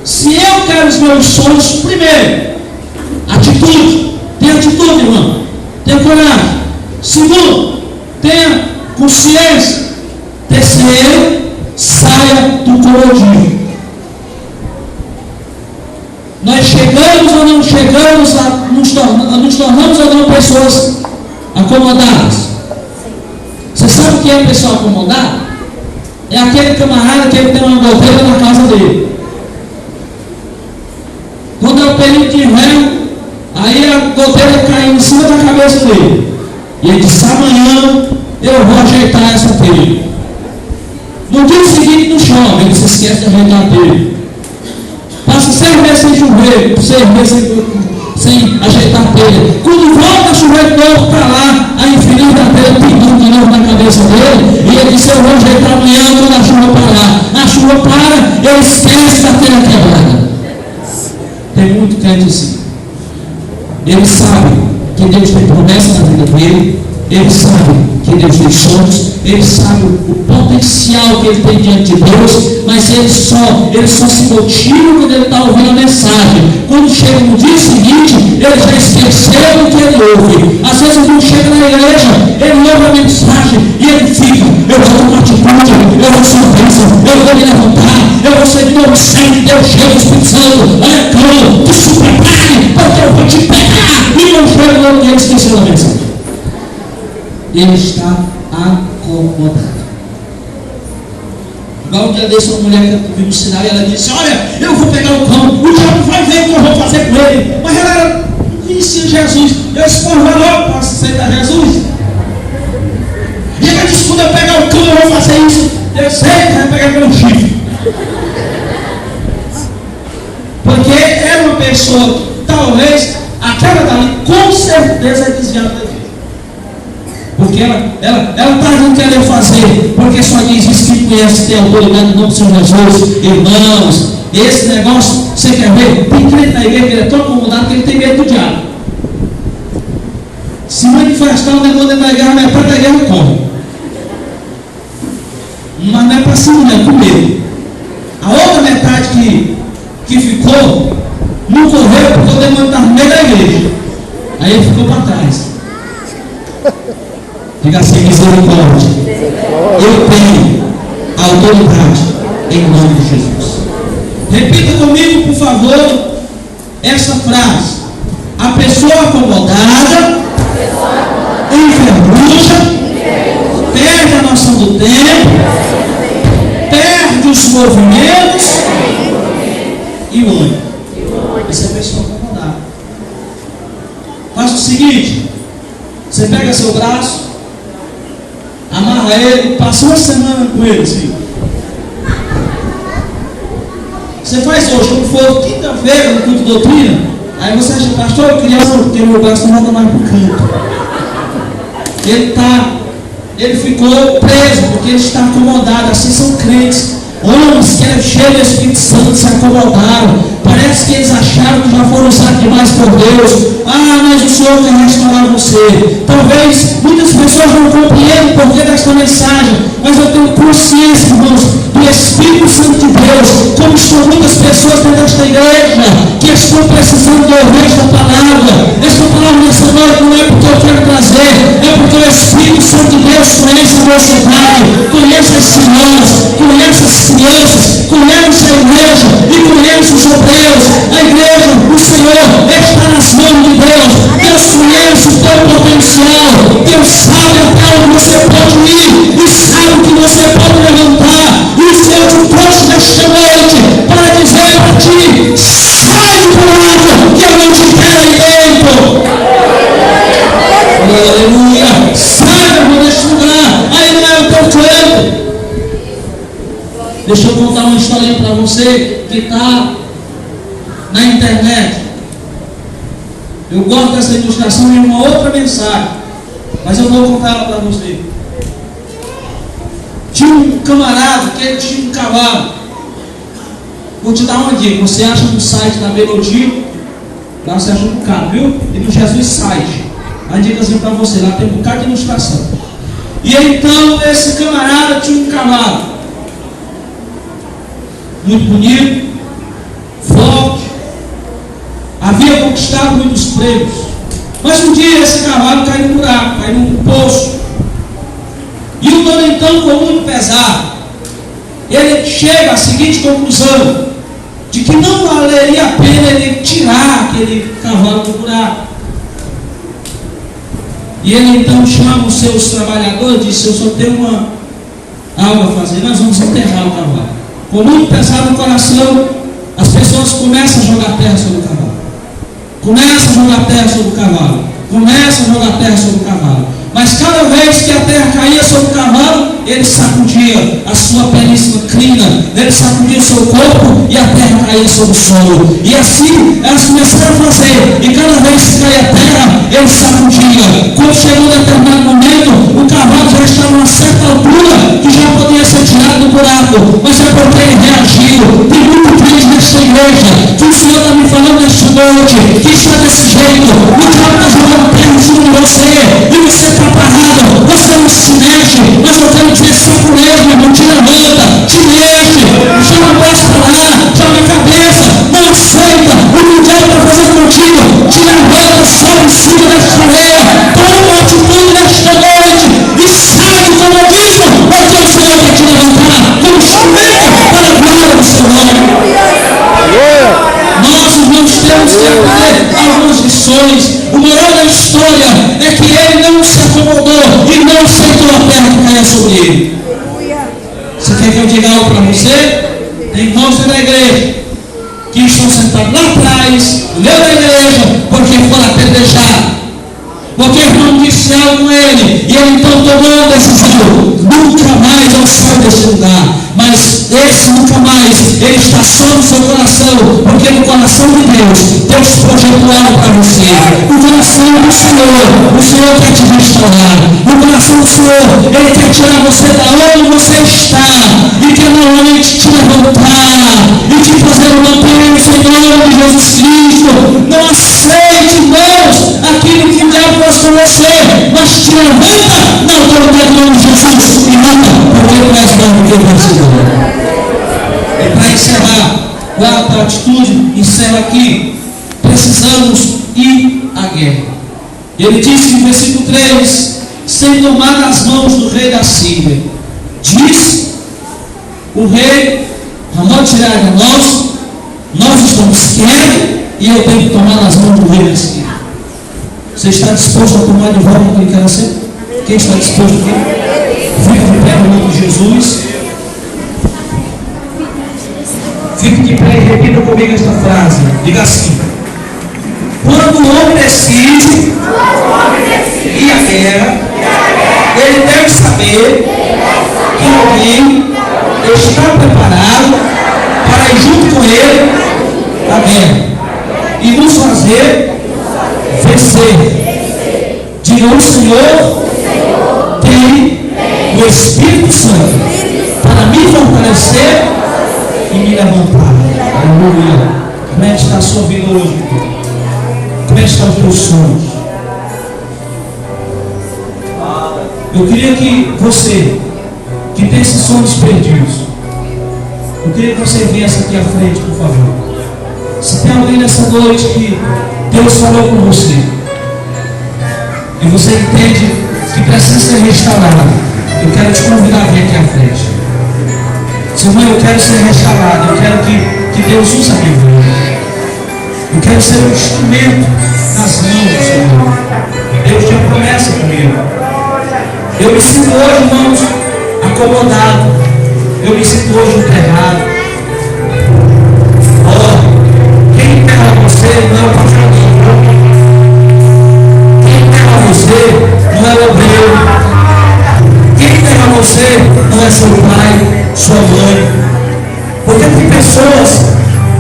Se eu quero os meus sonhos, primeiro, atitude. Tenha atitude, irmão. Tenha coragem. Segundo, tenha consciência. Terceiro, saia do comodismo. Nós chegamos ou não chegamos, nos tornamos ou não pessoas acomodadas. Você sabe o que é pessoa acomodada? É aquele camarada que ele tem uma goteira na casa dele. Quando é o período de inverno, aí a goteira cai em cima da cabeça dele. E ele diz: amanhã eu vou ajeitar essa telha. No dia seguinte não chove, ele se esquece de ajeitar a telha. Passa 6 meses sem chover, 6 meses sem ajeitar a telha. Quando volta a chover de novo, está lá a infeliz da telha pedindo de novo na cabeça dele. E ele diz: eu vou ajeitar amanhã quando a chuva parar. A chuva para, ele esquece da telha quebrada. Tem muito crente assim. Ele sabe que Deus tem promessa na vida dele. Ele sabe que Deus tem sonhos. Ele sabe o potencial que ele tem diante de Deus. Mas ele só se motiva quando ele está ouvindo a mensagem. Quando chega no dia seguinte, ele já esqueceu do que ele ouve. Às vezes quando chega na igreja, ele ouve a mensagem e ele fica: eu vou tomar atitude, eu vou ser bênção, eu vou me levantar, eu vou ser de novo sangue, Deus chega o Espírito Santo, olha cão, tu se prepare, porque eu vou te pegar. E não chega no dia, ele esqueceu da mensagem. Ele está acomodado. Igual um dia desse, uma mulher que viu no sinal e ela disse: olha, eu vou pegar o cão, o diabo vai ver o que eu vou fazer com ele. Mas ela não conhecia Jesus. Eu disse: vai logo para aceitar Jesus. E ela disse: quando eu pegar o cão, eu vou fazer isso. Eu sei, vai pegar pelo chifre. Porque era uma pessoa, talvez, aquela dali, com certeza é desviada da vida. Porque ela está dizendo que ela ia fazer, porque só diz isso que conhece, tem autoridade no nome do Senhor Jesus. Irmãos, esse negócio, você quer ver? Tem crente na igreja que ele é tão acomodado que ele tem medo do diabo. Se manifestar um demônio dentro da igreja, metade da igreja corre. Mas não é para cima, não é com medo. A outra metade que ficou, não correu porque o demônio estava no meio da igreja. Aí ele ficou para trás. Diga assim: misericórdia. Eu tenho autoridade em nome de Jesus. Repita comigo, por favor, essa frase: a pessoa acomodada enferruja, perde a noção do tempo, perde os movimentos e o ânimo. Essa é a pessoa acomodada. Faz o seguinte: você pega seu braço, amarra ele, passa uma semana com ele assim. Você faz hoje, quando for quinta-feira no culto de doutrina, aí você acha: pastor, eu queria porque meu braço não volta mais para o canto. Ele ficou preso porque ele está acomodado. Assim são crentes, homens que eram cheios do Espírito Santo, se acomodaram. Parece que eles acharam que já foram usados demais por Deus. Mas o Senhor quer restaurar você. Talvez muitas pessoas não compreendam o porquê desta mensagem, mas eu tenho consciência, irmãos, do Espírito Santo de Deus. Como estão muitas pessoas dentro desta igreja que estão precisando de ouvir esta palavra. Esta palavra nessa noite não é porque eu quero trazer, é porque o Espírito Santo de Deus conhece a nossa cidade, conhece as senhoras, conhece as crianças, conhece a igreja e conhece os obreiros. A igreja, o Senhor está nas mãos de Deus. Deus conhece o teu potencial. Deus sabe até onde você pode ir e sabe o que você pode levantar. E o Senhor te trouxe nesta noite para dizer para ti: sai do lado que eu não te quero aí dentro. Aleluia. Sai deste lugar. Aí não é o teu canto. Deixa eu contar uma historinha para você que está na internet. Eu gosto dessa ilustração em uma outra mensagem, mas eu vou contar ela para você. Tinha um camarada que ele tinha um cavalo. Vou te dar uma dica. Você acha no site da Melodia, lá você acha um bocado, viu? E no Jesus Site. A dicazinha para você, lá tem um bocado de ilustração. E então esse camarada tinha um cavalo muito bonito, forte, havia conquistado muitos prêmios. Mas um dia esse cavalo caiu no buraco, caiu num poço. E o dono então, com muito pesar, ele chega à seguinte conclusão: de que não valeria a pena ele tirar aquele cavalo do buraco. E ele então chama os seus trabalhadores e diz: eu só tenho algo a fazer, nós vamos enterrar o cavalo. Com muito pesado no coração, as pessoas começam a jogar terra sobre o cavalo. Começam a jogar terra sobre o cavalo. Começam a jogar terra sobre o cavalo. Mas cada vez que a terra caía sobre o cavalo, ele sacudia a sua belíssima crina, ele sacudia o seu corpo e a terra caía sobre o solo. E assim elas começaram a fazer, e cada vez que caía a terra, ele sacudia. Quando chegou um determinado momento, o cavalo já estava a uma certa altura que já podia ser tirado do buraco, mas é porque ele reagiu. Tem muito gente nesta igreja que o Senhor está me falando nesta noite, que está desse jeito, o diabo está jogando terra em cima de você, e você está parado, você não se mexe, mas eu quero dizer saco mesmo, irmão, te levanta, te mexe, chama o braço para lá, joga a cabeça, não aceita o que o diabo está fazendo contigo, te levanta, sobe em cima desta areia, toma uma atitude nesta noite e sai do comodismo, porque o Senhor vai te levantar como instrumento para a glória do seu nome. Nós, irmãos, temos que aprender algumas lições. O moral da história é que ele não se acomodou e não aceitou a terra que caia sobre ele. Você quer que eu diga algo para você? Tem irmãos da igreja que estão sentados lá atrás, no meio da igreja, porque foram apedrejados. Porque o irmão disse algo com ele, e ele então tomou a decisão: nunca mais eu saio desse lugar. Mas esse nunca mais, ele está só no seu coração, porque no coração de Deus projetou algo para você. No coração do Senhor, o Senhor quer te restaurar. No coração do Senhor, ele quer tirar você da onde você está, e quer novamente te levantar, e te fazer uma bênção em nome de Jesus Cristo. Não aceite, irmãos, aquilo que o diabo faz com você, mas te levanta na autoridade do nome de Jesus e luta, porque tu és bom do que eu preciso. E para encerrar, quarta atitude, encerra aqui: precisamos ir à guerra. Ele disse no versículo 3: sem tomar nas mãos do rei da Síria. Diz o rei Ramote-Leage: nós estamos quietos e eu tenho que tomar nas mãos do rei da Síria. Você está disposto a tomar de volta o que ele quer ser? Quem está disposto aqui? Fique de pé no nome de Jesus. Fique de pé e repita comigo esta frase. Diga assim: quando o homem decide ir à guerra, ele deve saber que alguém está preparado para ir junto com ele à guerra e nos fazer vencer. Diga: o Senhor tem o Espírito Santo para me fortalecer e me levantar. Aleluia. Como é que está a sua vida hoje? Como é que estão os teus sonhos? Eu queria que você, que tem esses sonhos perdidos, eu queria que você viesse aqui à frente, por favor. Se tem alguém nessa noite que Deus falou com você e você entende que precisa ser restaurado, eu quero te convidar a vir aqui à frente. Senhor, eu quero ser restaurado, eu quero que Deus use a minha vida. Eu quero ser um instrumento nas mãos do Senhor. Deus tem uma promessa comigo. Eu me sinto hoje, irmãos, acomodado. Eu me sinto hoje enterrado. Quem enterra você não é o pastor. Quem enterra você não é o obreiro. Quem enterra você não é seu pai, sua mãe. Porque tem pessoas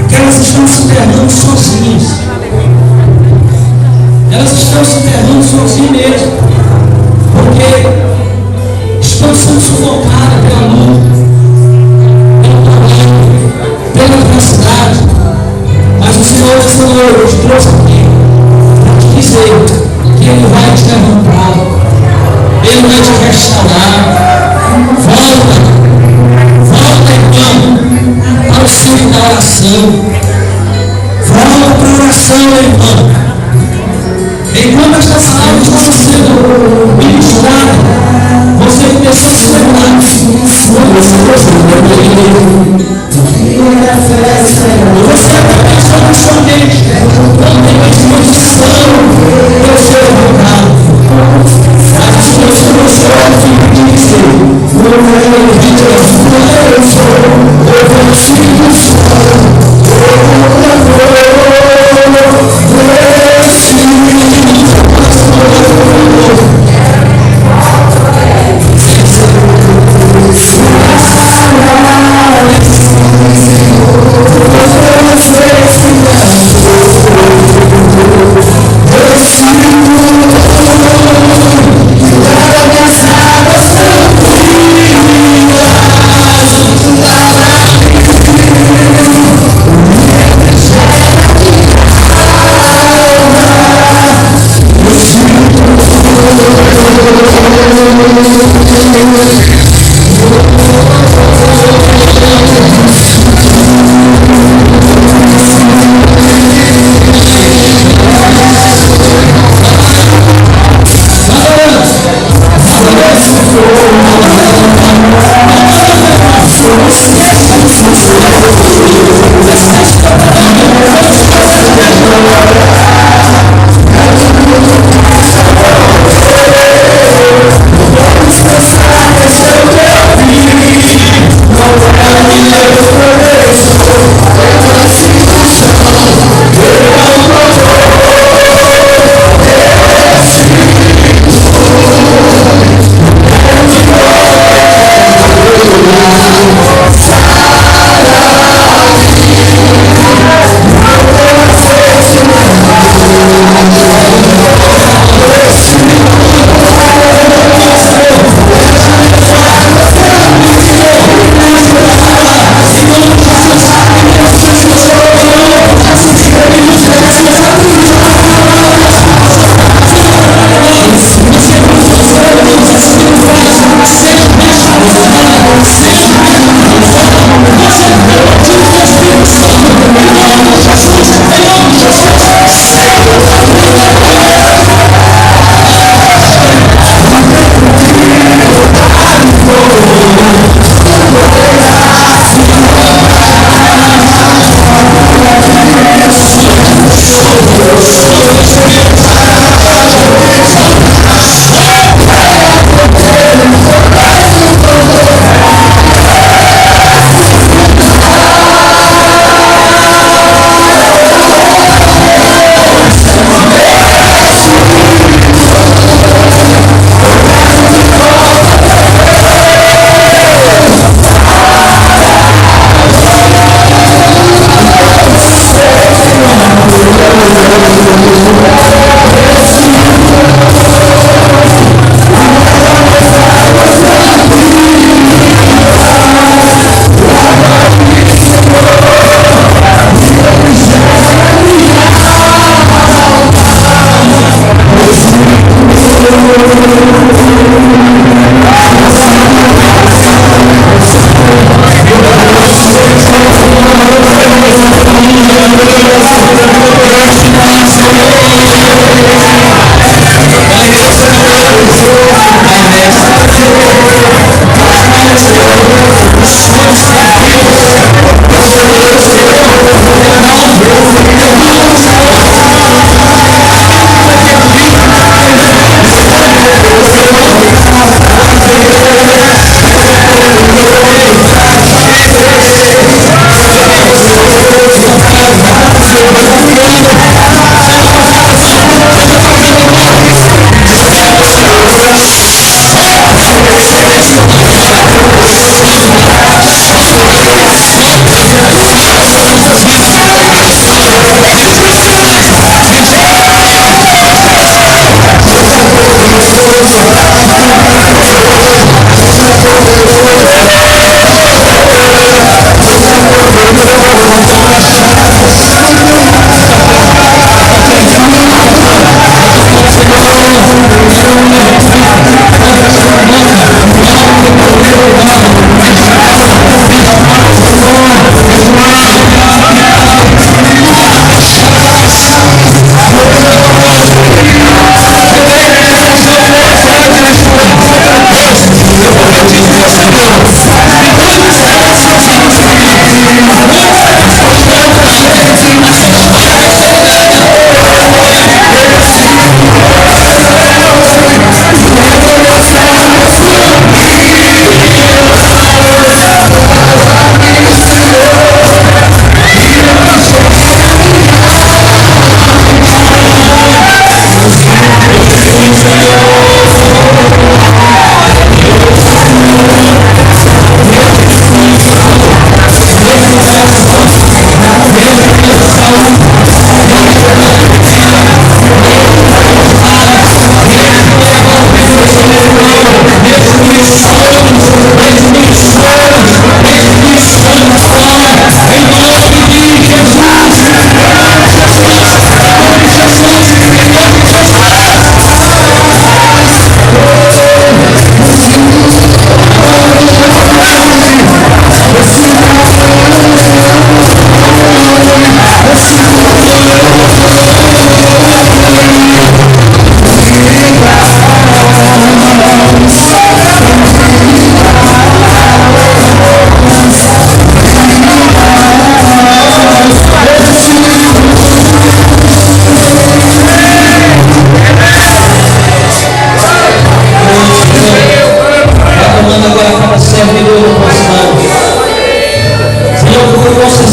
que elas estão se enterrando sozinhas. Elas estão se enterrando sozinhas mesmo. Porque estão sendo sufocadas pela luta, pelo problema, pela adversidade. Mas o Senhor nessa noite trouxe aqui para te dizer que Ele vai te levantar, Ele vai te restaurar. Volta então ao centro da oração. Volta para a oração, irmão. Enquanto esta palavra estava sendo ministrada, você começou a se lembrar. Você até pensou na sua mente, não tem mais disposição para ser levantado. Mas se você começou a dizer, eu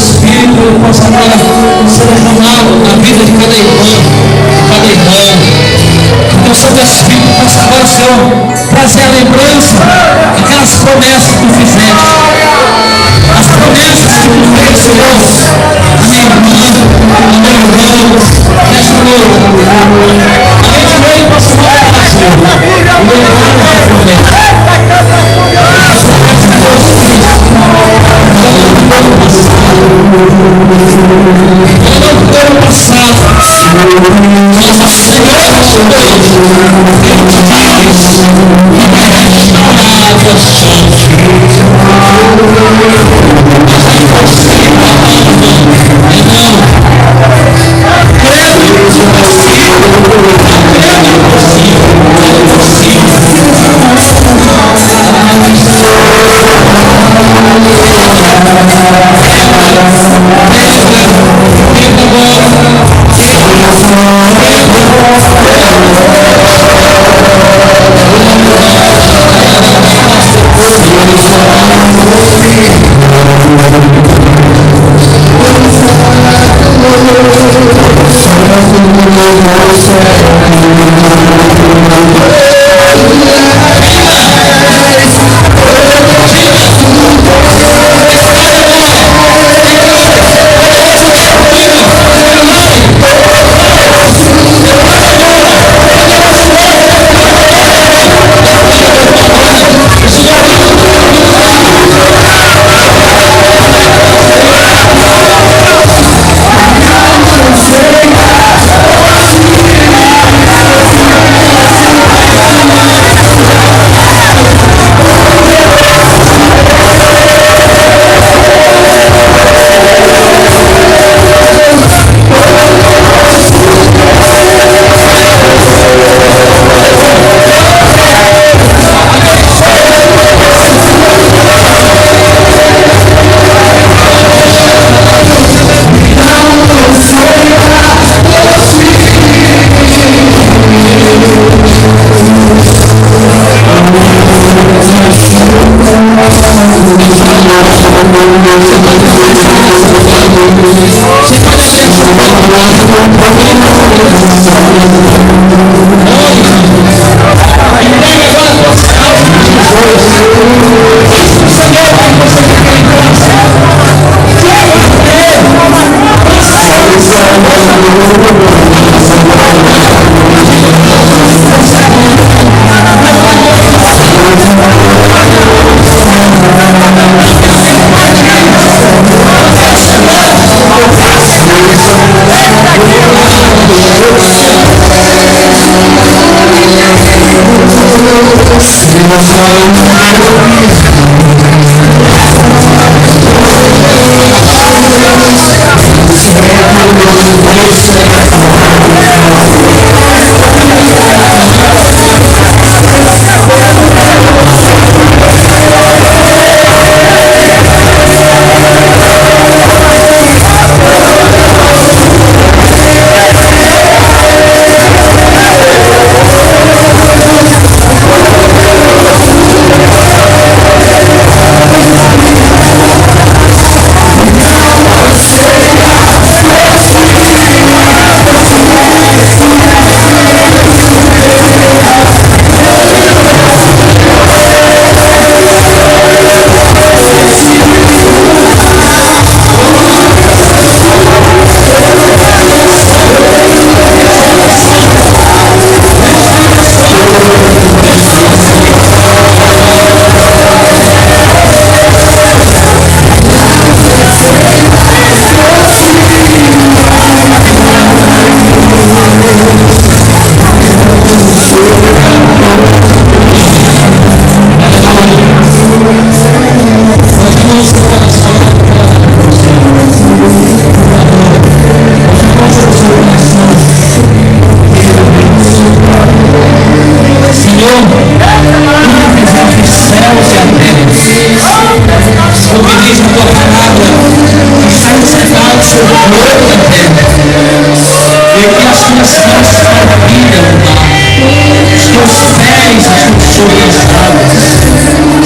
Espírito ele possa agora ser derramado na vida de cada irmão, cada irmã. Que o teu Santo Espírito possa agora, Senhor, trazer a lembrança daquelas promessas que tu fizeste. As promessas que tu fez, Senhor, a minha irmã, a meu irmão, nesta noite. Além de ver, possa falar, Senhor, o meu irmão da promessa. Ano passado, nossa Senhora de Deus,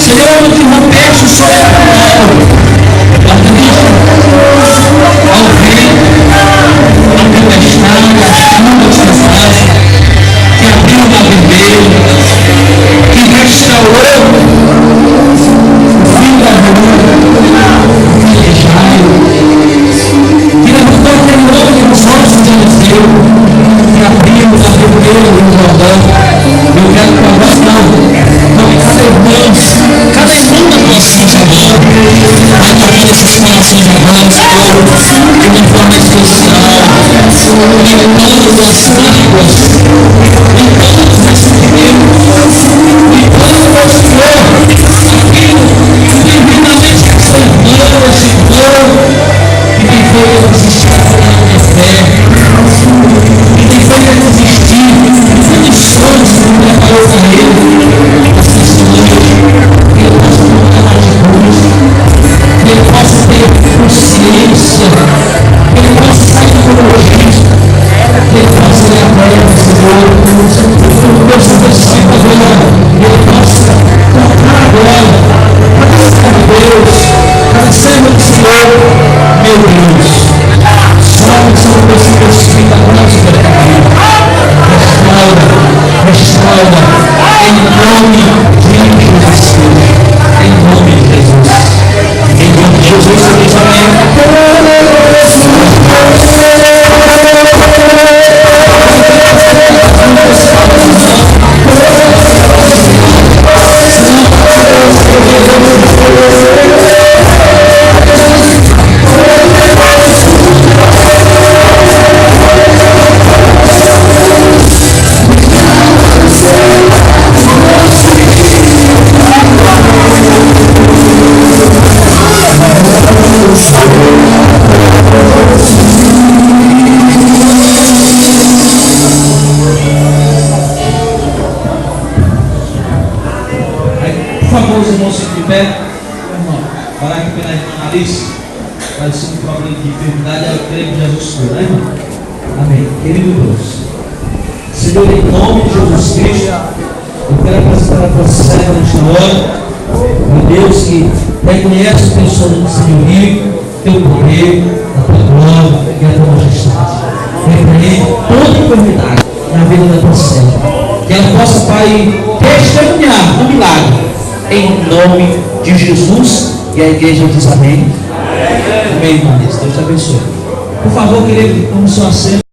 Senhor, que rompeste o sobrenatural. todas as línguas, em todos os sentimentos, e clamo ao Senhor aquilo que divinamente salvou este povo, que tem feito resistir a minha fé, que tem feito resistir muitos sonhos que me preparou para ele. Assim, Senhor, que eu possa tomar atitude, que eu possa ter consciência, que eu possa sair do logística, que eu possa ir a terra, Senhor, o meu subversivo agora, que eu possa tocar agora, para ser Deus, para ser o Senhor, meu Deus. Salve, Senhor, o Senhor Espírito da nossa restaura, em nome de Jesus, em nome de Jesus, em nome de Jesus, diz amém. Por favor, os irmãos fiquem de pé. Orar aqui pela irmã Alice. Parecia um problema de enfermidade, ela crê que Jesus cura, né, irmão? Amém. Querido Deus, Senhor, em nome de Jesus Cristo, eu quero apresentar a tua serva nesta hora. Meu Deus, que reconhece o teu sono do senhorio, teu poder, a tua glória e a tua majestade. Repreende toda enfermidade na vida da tua serva. Que ela possa, Pai, testemunhar o milagre. Em nome de Jesus. E a igreja diz amém. Amém, irmãos. Deus te abençoe. Por favor, querido, como o seu assento.